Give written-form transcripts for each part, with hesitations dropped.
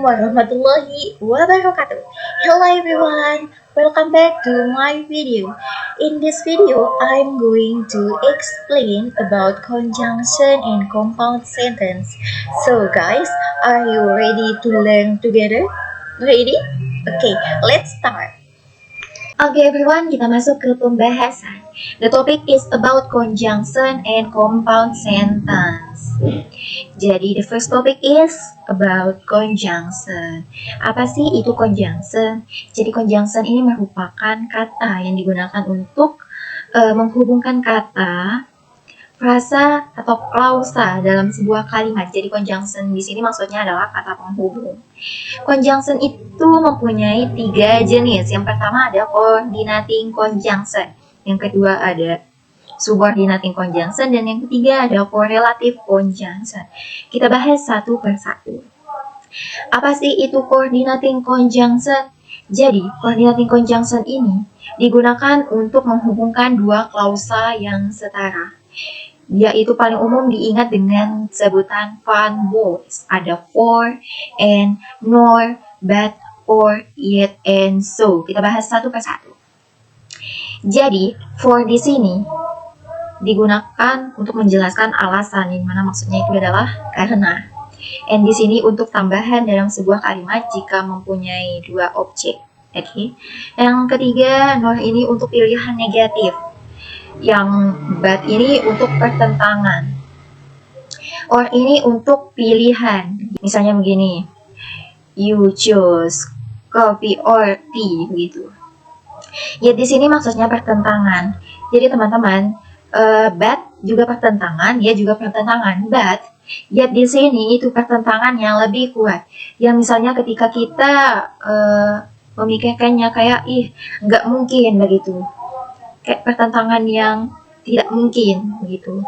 warahmatullahi wabarakatuh. Hello everyone, welcome back to my video. In this video, I'm going to explain about conjunction and compound sentence. So guys, are you ready to learn together? Ready? Okay, let's start. Okay everyone, kita masuk ke pembahasan. The topic is about conjunction and compound sentence. Jadi the first topic is about conjunction. Apa sih itu conjunction? Jadi conjunction ini merupakan kata yang digunakan untuk menghubungkan kata, frasa atau klausa dalam sebuah kalimat. Jadi conjunction di sini maksudnya adalah kata penghubung. Conjunction itu mempunyai 3 jenis. Yang pertama ada coordinating conjunction. Yang kedua ada subordinating conjunction, dan yang ketiga ada correlative conjunction. Kita bahas satu per satu. Apa sih itu coordinating conjunction? Jadi, coordinating conjunction ini digunakan untuk menghubungkan dua klausa yang setara. Yaitu paling umum diingat dengan sebutan fun voice. Ada for, and, nor, but, or, yet, and so. Kita bahas satu per satu. Jadi, for di sini digunakan untuk menjelaskan alasan, yang mana maksudnya itu adalah karena. And di sini untuk tambahan dalam sebuah kalimat jika mempunyai dua objek. Okay. Yang ketiga, nor ini untuk pilihan negatif. Yang but ini untuk pertentangan. Or ini untuk pilihan. Misalnya begini, you choose coffee or tea, begitu. Ya di sini maksudnya pertentangan. Jadi teman-teman, but juga pertentangan, ya juga pertentangan. But yet di sini itu pertentangan yang lebih kuat. Yang misalnya ketika kita memikirkannya kayak nggak mungkin begitu. Kayak pertentangan yang tidak mungkin begitu.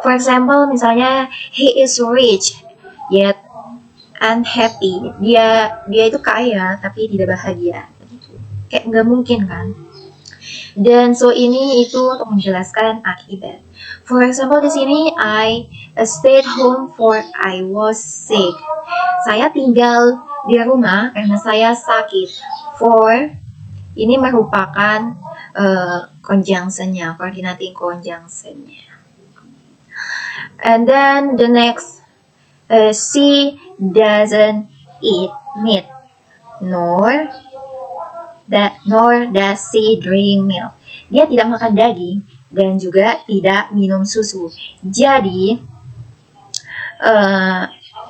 For example, misalnya he is rich yet unhappy. Dia itu kaya tapi tidak bahagia begitu. Kayak nggak mungkin kan? Dan so ini itu untuk menjelaskan akibat. For example di sini I stayed home for I was sick. Saya tinggal di rumah karena saya sakit. For ini merupakan conjunction-nya, coordinating conjunction-nya. And then the next, she doesn't eat meat, nor does she drink milk. Dia tidak makan daging dan juga tidak minum susu. Jadi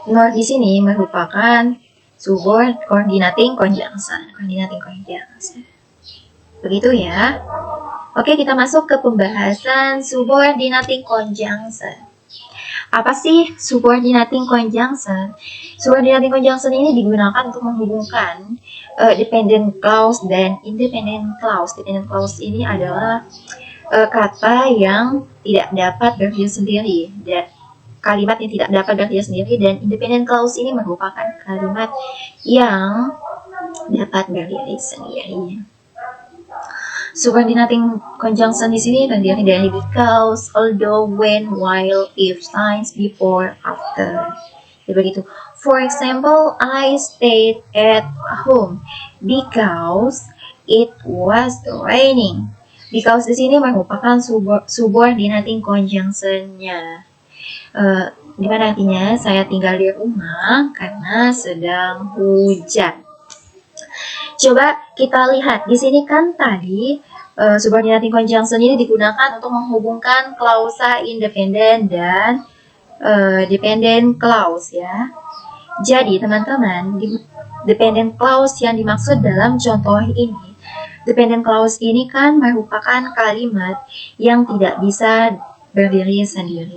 nor di sini merupakan subordinating conjunction. Begitu ya. Oke, kita masuk ke pembahasan subordinating conjunction. Apa sih subordinating conjunction? Subordinating conjunction ini digunakan untuk menghubungkan dependent clause dan independent clause. Dependent clause ini adalah kata yang tidak dapat berdiri sendiri, dan kalimat yang tidak dapat berdiri sendiri, dan independent clause ini merupakan kalimat yang dapat berdiri sendiri. Subordinating conjunction di sini terdiri dari because, although, when, while, if, signs, before, after. Jadi begitu. For example, I stayed at home because it was raining. Because di sini merupakan subordinating conjunction-nya. Di mana artinya saya tinggal di rumah karena sedang hujan. Coba kita lihat di sini kan tadi subordinating conjunction ini digunakan untuk menghubungkan klausa independen dan dependent clause ya. Jadi teman-teman, dependent clause yang dimaksud dalam contoh ini, dependent clause ini kan merupakan kalimat yang tidak bisa berdiri sendiri.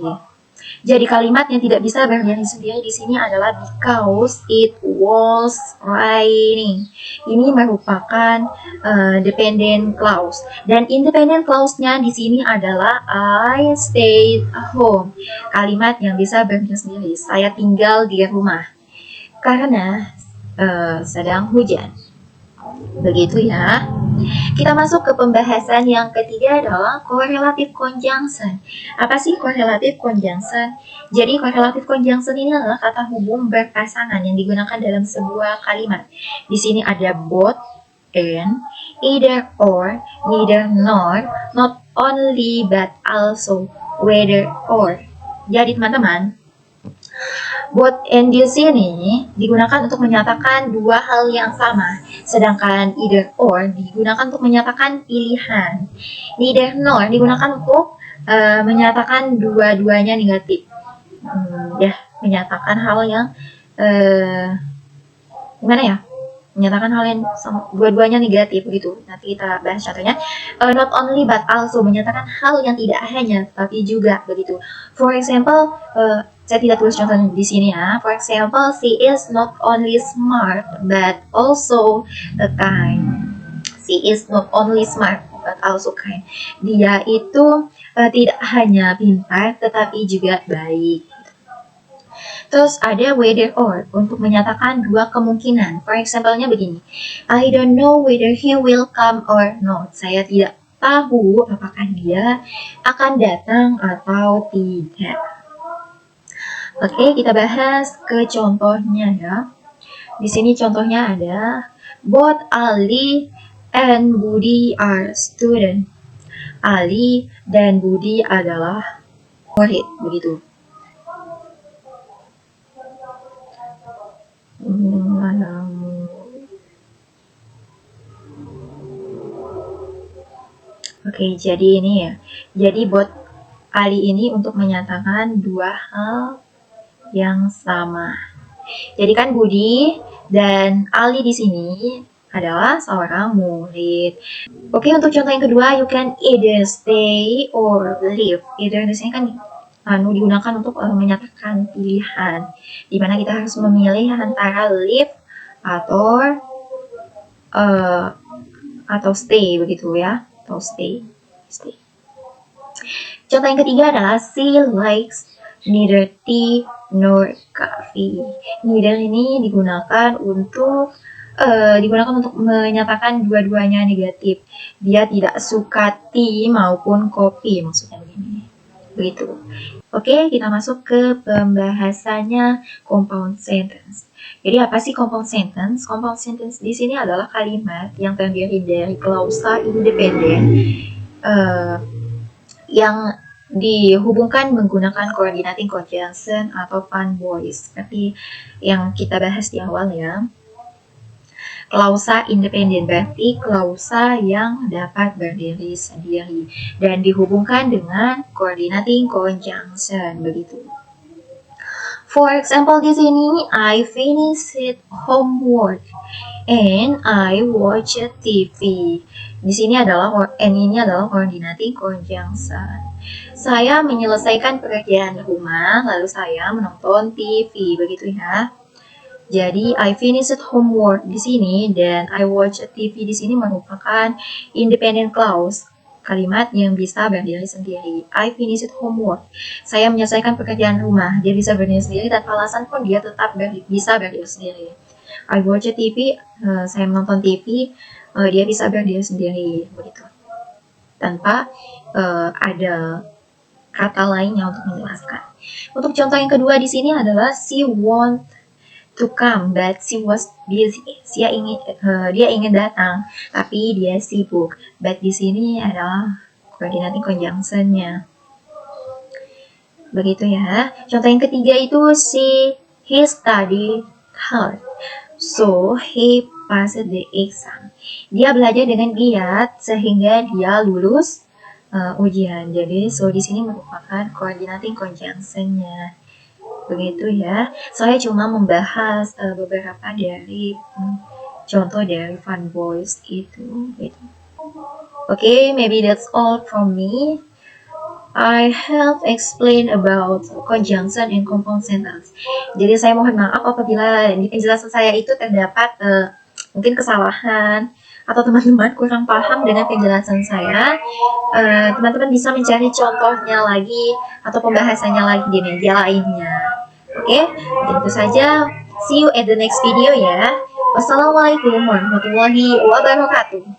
Jadi kalimat yang tidak bisa berdiri sendiri di sini adalah because it was raining. Ini merupakan dependent clause. Dan independent clause-nya di sini adalah I stayed home. Kalimat yang bisa berdiri sendiri. Saya tinggal di rumah karena sedang hujan. Begitu ya. Kita masuk ke pembahasan yang ketiga adalah correlative conjunction. Apa sih correlative conjunction? Jadi correlative conjunction ini adalah kata hubung berpasangan yang digunakan dalam sebuah kalimat. Di sini ada both, and, either or, neither nor, not only but also, whether or. Jadi teman-teman, both and di sini digunakan untuk menyatakan dua hal yang sama, sedangkan either or digunakan untuk menyatakan pilihan. Neither nor digunakan untuk menyatakan dua-duanya negatif. Menyatakan hal yang gimana ya? Menyatakan hal yang dua-duanya negatif begitu. Nanti kita bahas contohnya. Not only but also menyatakan hal yang tidak hanya tapi juga begitu. For example, saya tidak tulis contoh di sini ya. For example, she is not only smart but also kind. She is not only smart but also kind. Dia itu tidak hanya pintar tetapi juga baik. Terus ada whether or untuk menyatakan dua kemungkinan. For example-nya begini. I don't know whether he will come or not. Saya tidak tahu apakah dia akan datang atau tidak. Oke, kita bahas ke contohnya ya. Di sini contohnya ada both Ali and Budi are student. Ali dan Budi adalah murid, begitu. Oke, jadi ini ya. Jadi both Ali ini untuk menyatakan dua hal yang sama. Jadi kan Budi dan Ali di sini adalah seorang murid. Oke, untuk contoh yang kedua, you can either stay or leave. Either di sini kan digunakan untuk menyatakan pilihan, di mana kita harus memilih antara leave atau stay begitu ya, atau stay. Contoh yang ketiga adalah she likes neither tea nor coffee. Neither ini digunakan untuk menyatakan dua-duanya negatif. Dia tidak suka tea maupun kopi, maksudnya begini. Begitu. Oke, kita masuk ke pembahasannya compound sentence. Jadi apa sih compound sentence? Compound sentence di sini adalah kalimat yang terdiri dari klausa independen yang dihubungkan menggunakan coordinating conjunction atau fun voice, seperti yang kita bahas di awal ya. Klausa independen berarti klausa yang dapat berdiri sendiri dan dihubungkan dengan coordinating conjunction begitu. For example di sini, I finished homework and I watched TV. Di sini adalah ini adalah coordinating conjunction. Saya menyelesaikan pekerjaan rumah, lalu saya menonton TV, begitu ya. Jadi I finished homework di sini dan I watched TV di sini merupakan independent clause, kalimat yang bisa berdiri sendiri. I finished homework. Saya menyelesaikan pekerjaan rumah, dia bisa berdiri sendiri tanpa alasan pun dia tetap bisa berdiri sendiri. I watched TV, saya menonton TV, dia bisa berdiri sendiri, begitu. Tanpa ada kata lainnya untuk menjelaskan. Untuk contoh yang kedua di sini adalah she want to come but she was busy. Dia ingin datang tapi dia sibuk. But di sini adalah coordinating conjunction-nya. Begitu ya. Contoh yang ketiga itu he studied hard so he passed the exam. Dia belajar dengan giat sehingga dia lulus ujian. Jadi di sini merupakan coordinating conjunction-nya. Begitu ya. Saya cuma membahas beberapa dari contoh dari fun voice itu. Gitu. Okay, maybe that's all from me. I have explained about conjunction and compound sentence. Jadi saya mohon maaf apabila di penjelasan saya itu terdapat mungkin kesalahan atau teman-teman kurang paham dengan penjelasan saya. Teman-teman bisa mencari contohnya lagi atau pembahasannya lagi di media lainnya. Oke, itu saja. See you at the next video ya. Wassalamualaikum warahmatullahi wabarakatuh.